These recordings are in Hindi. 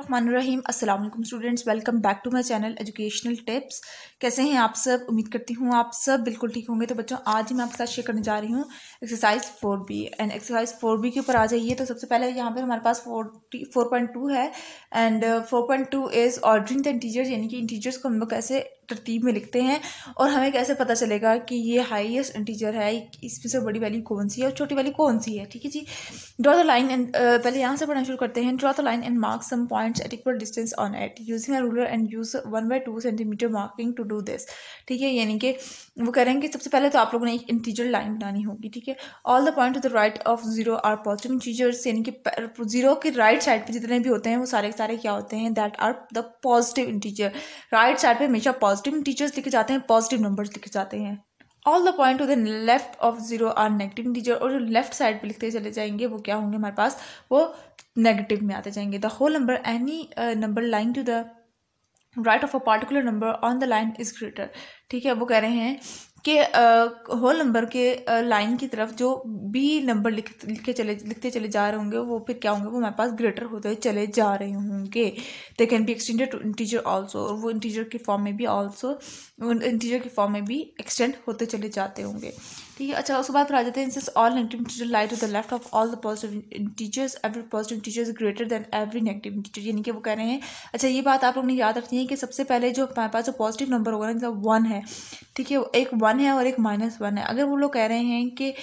बिस्मिल्लाहिर्रहमानिर्रहीम। अस्सलाम वालेकुम students, welcome back to my channel educational tips. कैसे हैं आप सब? उम्मीद करती हूँ आप सब बिल्कुल ठीक होंगे। तो बच्चों, आज ही मैं आपके साथ शेयर करने जा रही हूँ exercise 4B and exercise 4B के ऊपर आ जाइए। तो सबसे पहले यहाँ पर हमारे पास 4.2 है and 4.2 is ordering the integers, यानी कि इंटीजर्स को हम लोग कैसे तरतीब में लिखते हैं और हमें कैसे पता चलेगा कि ये हाईएस्ट इंटीजर है, इसमें से बड़ी वैल्यू कौन सी है और छोटी वैल्यू कौन सी है। ठीक है जी। ड्रॉ द लाइन एंड पहले यहाँ से पढ़ना शुरू करते हैं। Draw the line and mark some points at equal distance on it using a ruler and use 1/2 centimetre marking to do this. ठीक है, यानी कि वो कह रहे हैं कि सबसे पहले तो आप लोगों ने एक इंटीजर लाइन बनानी होगी। ठीक है, all the point to the right of zero are positive integers, यानी कि जीरो के राइट साइड पे जितने भी होते हैं वो सारे के सारे क्या होते हैं, that are the positive integer. Right side पे हमेशा पॉजिटिव इंटीजर्स लिखे जाते हैं, पॉजिटिव नंबर्स लिखे जाते हैं। All the point to the left of zero are negative integer, और जो लेफ्ट साइड पे लिखते चले जाएंगे वो क्या होंगे हमारे पास, वो नेगेटिव में आते जाएंगे। The whole number any number line to the right of a particular number on the line is greater. ठीक है, वो कह रहे हैं कि होल नंबर के लाइन की तरफ जो भी नंबर लिखते चले जा रहे होंगे वो फिर क्या होंगे, वो हमारे पास ग्रेटर होते चले जा रहे होंगे। They can be extended to integer also, और वो इंटीजर की फॉर्म में भी एक्सटेंड होते चले जाते होंगे। ठीक है, अच्छा उसके बाद फिर आ जाते हैं since all negative integer lie to the left of all the positive integers every positive integer is greater than every negative integer, यानी कि वो कह रहे हैं, अच्छा ये बात आप लोग ने याद रखनी है कि सबसे पहले जो हमारे पास जो पॉजिटिव नंबर होगा ना, जैसे 1 है, ठीक है, एक 1 है और एक -1 है। अगर वो लोग कह रहे हैं कि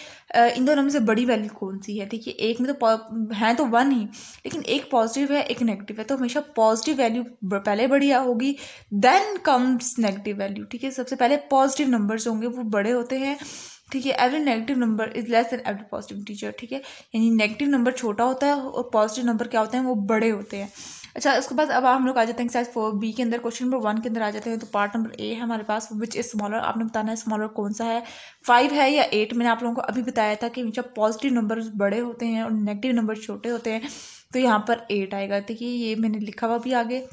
इन दोनों में से बड़ी वैल्यू कौन सी है, ठीक है, एक में तो है तो 1 ही, लेकिन एक पॉजिटिव है एक नेगेटिव है, तो हमेशा पॉजिटिव वैल्यू पहले बढ़िया होगी, देन कम्स नेगेटिव वैल्यू। ठीक है, सबसे पहले पॉजिटिव नंबर्स होंगे वो बड़े होते हैं। ठीक है, every negative number is less than every positive integer. ठीक है, यानी नेगेटिव नंबर छोटा होता है और पॉजिटिव नंबर क्या होते हैं, वो बड़े होते हैं। अच्छा उसके बाद अब हम लोग आ जाते हैं एक्सरसाइज 4B के अंदर, क्वेश्चन नंबर 1 के अंदर आ जाते हैं। तो पार्ट नंबर ए है हमारे पास, विच इज स्मॉलर। आपने बताना है स्मॉलर कौन सा है, 5 है या 8। मैंने आप लोगों को अभी बताया था कि जब पॉजिटिव नंबर बड़े होते हैं और नेगेटिव नंबर छोटे होते हैं तो यहाँ पर 8 आएगा। देखिए ये मैंने लिखा हुआ भी आगे,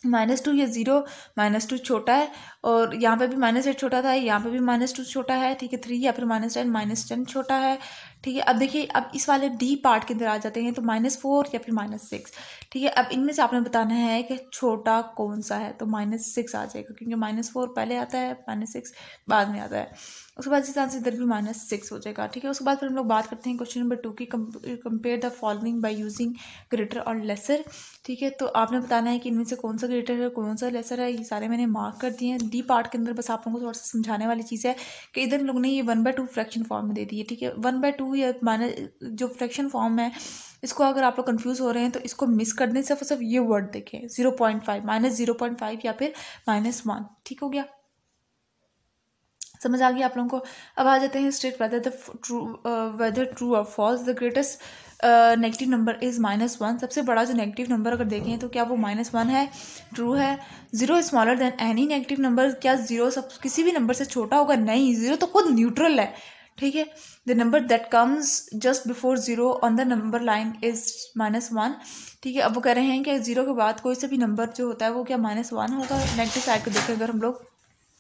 -2 या 0, -2 छोटा है और यहाँ पे भी -8 छोटा था, यहाँ पे भी -2 छोटा है। ठीक है, 3 या फिर -10 छोटा है। ठीक है, अब देखिए अब इस वाले डी पार्ट के अंदर आ जाते हैं, तो -4 या फिर -6। ठीक है, अब इनमें से आपने बताना है कि छोटा कौन सा है, तो -6 आ जाएगा, क्योंकि -4 पहले आता है, -6 बाद में आता है। उसके बाद इस तरह से इधर भी -6 हो जाएगा। ठीक है, उसके बाद फिर हम लोग बात करते हैं क्वेश्चन नंबर 2 की, compare the following by using greater और लेसर। ठीक है, तो आपने बताना है कि इनमें से कौन सा ग्रेटर है कौन सा लेसर है, ये सारे मैंने मार्क कर दिए हैं। डी पार्ट के अंदर बस आप लोगों को थोड़ा सा समझाने वाली चीज़ है कि इधर लोग ने ये 1/2 फ्रैक्शन फॉर्म में दे दी है। ठीक है, 1/2 या जो फ्रैक्शन फॉर्म है, इसको अगर आप लोग कंफ्यूज हो रहे हैं तो इसको मिस कर दें, सिर्फ ये वर्ड देखें, 0.5 -0.5 या फिर -1। ठीक हो गया, समझ आ गया आप लोगों को। अब आ जाते हैं स्टेट वेदर ट्रू और false. The greatest negative number is -1। सबसे बड़ा जो नेगेटिव नंबर अगर देखें तो क्या वो -1 है, ट्रू है। 0 is smaller than any negative number, क्या 0 सब किसी भी नंबर से छोटा होगा, नहीं, 0 तो खुद न्यूट्रल है। ठीक है, the number that comes just before 0 on the number line is -1। ठीक है, अब वो कह रहे हैं कि 0 के बाद कोई सा भी नंबर जो होता है वो क्या -1 होगा। नेगेटिव साइड को देखें अगर हम लोग,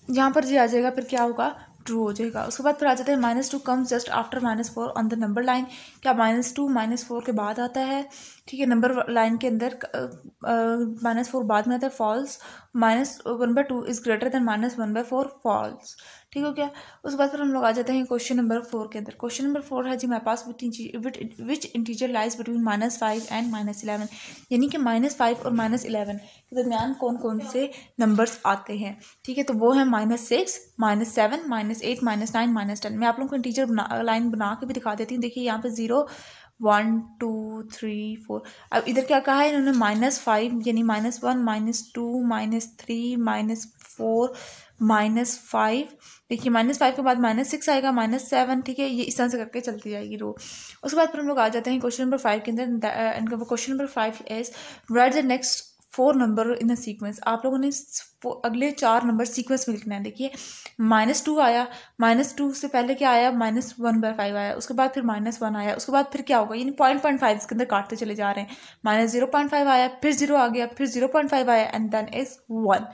यहाँ पर जी आ जाएगा, फिर क्या होगा, ट्रू हो जाएगा। उसके बाद फिर आ जाते हैं -2 comes just after -4 on the number line. क्या -2 -4 के बाद आता है। ठीक है, नंबर लाइन के अंदर -4 बाद में आता है, false. -1/2 is greater than -1/4, false. ठीक हो गया। उसके बाद फिर हम लोग आ जाते हैं क्वेश्चन नंबर 4 के अंदर। क्वेश्चन नंबर 4 है जी हमारे पास, विच इंटीजर लाइज बिटवीन -5 एंड -11, यानी कि -5 और -11 के दरमियान कौन कौन से नंबर्स आते हैं। ठीक है, तो वो है -6, -7, -8, -9, -10। मैं आप लोगों को इंटीजर लाइन बना के भी दिखा देती हूँ। देखिए यहाँ पे 0, 1, 2, 3, 4। अब इधर क्या कहा है इन्होंने, -5 यानी -1, -2, -3, -4, -5। देखिए -5 के बाद -6 आएगा, -7। ठीक है, ये इस तरह से करके चलती जाएगी रो। उसके बाद फिर हम लोग आ जाते हैं क्वेश्चन नंबर 5 के अंदर। Question number 5 is right the next 4 number in the sequence. आप लोगों ने अगले 4 नंबर सीक्वेंस में लिखना है। देखिए -2 आया, -2 से पहले क्या आया, -1/5 आया, उसके बाद फिर -1 आया, उसके बाद फिर क्या होगा, यानी 0.5 इसके अंदर काटते चले जा रहे हैं। -0.5 आया, फिर 0 आ गया, फिर 0.5 आया एंड देन इज 1।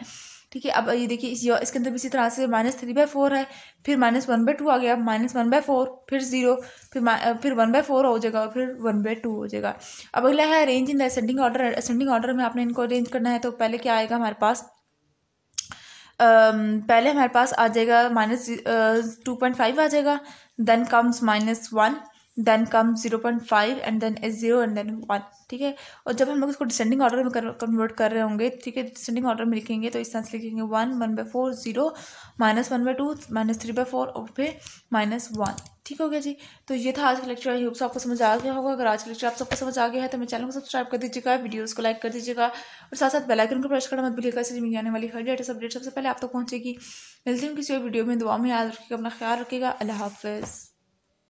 ठीक है। अब ये देखिए इसके अंदर भी इसी तरह से -3/4 है, फिर -1/2 आ गया, -1/4, फिर 0, फिर 1/4 हो जाएगा, फिर 1/2 हो जाएगा। अब अगला है arrange in the ascending order. Ascending order में आपने इनको अरेंज करना है। तो पहले क्या आएगा हमारे पास, पहले हमारे पास आ जाएगा -2.5 आ जाएगा, then comes -1, then come 0.5 and then is 0 and then 1, ठीक है। और जब हम लोग इसको डिसेंडिंग ऑर्डर में कन्वर्ट कर रहे होंगे, ठीक है, डिसेंडिंग ऑर्डर में लिखेंगे तो इस तरह से लिखेंगे 1, 1/4, 0, -1/2, -3/4 और फिर -1, ठीक हो गया जी। तो ये था आज का लेक्चर। आई होप आपको समझ आ गया होगा। अगर आज का लेक्चर आप सबको समझ आ गया है तो मेरे चैनल को सब्सक्राइब कर दीजिएगा, वीडियोस को लाइक कर दीजिएगा और साथ साथ बेल आइकन को प्रेस करना मत भूलिएगा, इससे मेरी आने वाली हर लेटेस्ट अपडेट सबसे पहले आप तक पहुंचेगी। मिलती हूँ किसी और वीडियो में। दुआ में याद रखिएगा, अपना ख्याल रखिएगा। अल्लाह हाफिज़।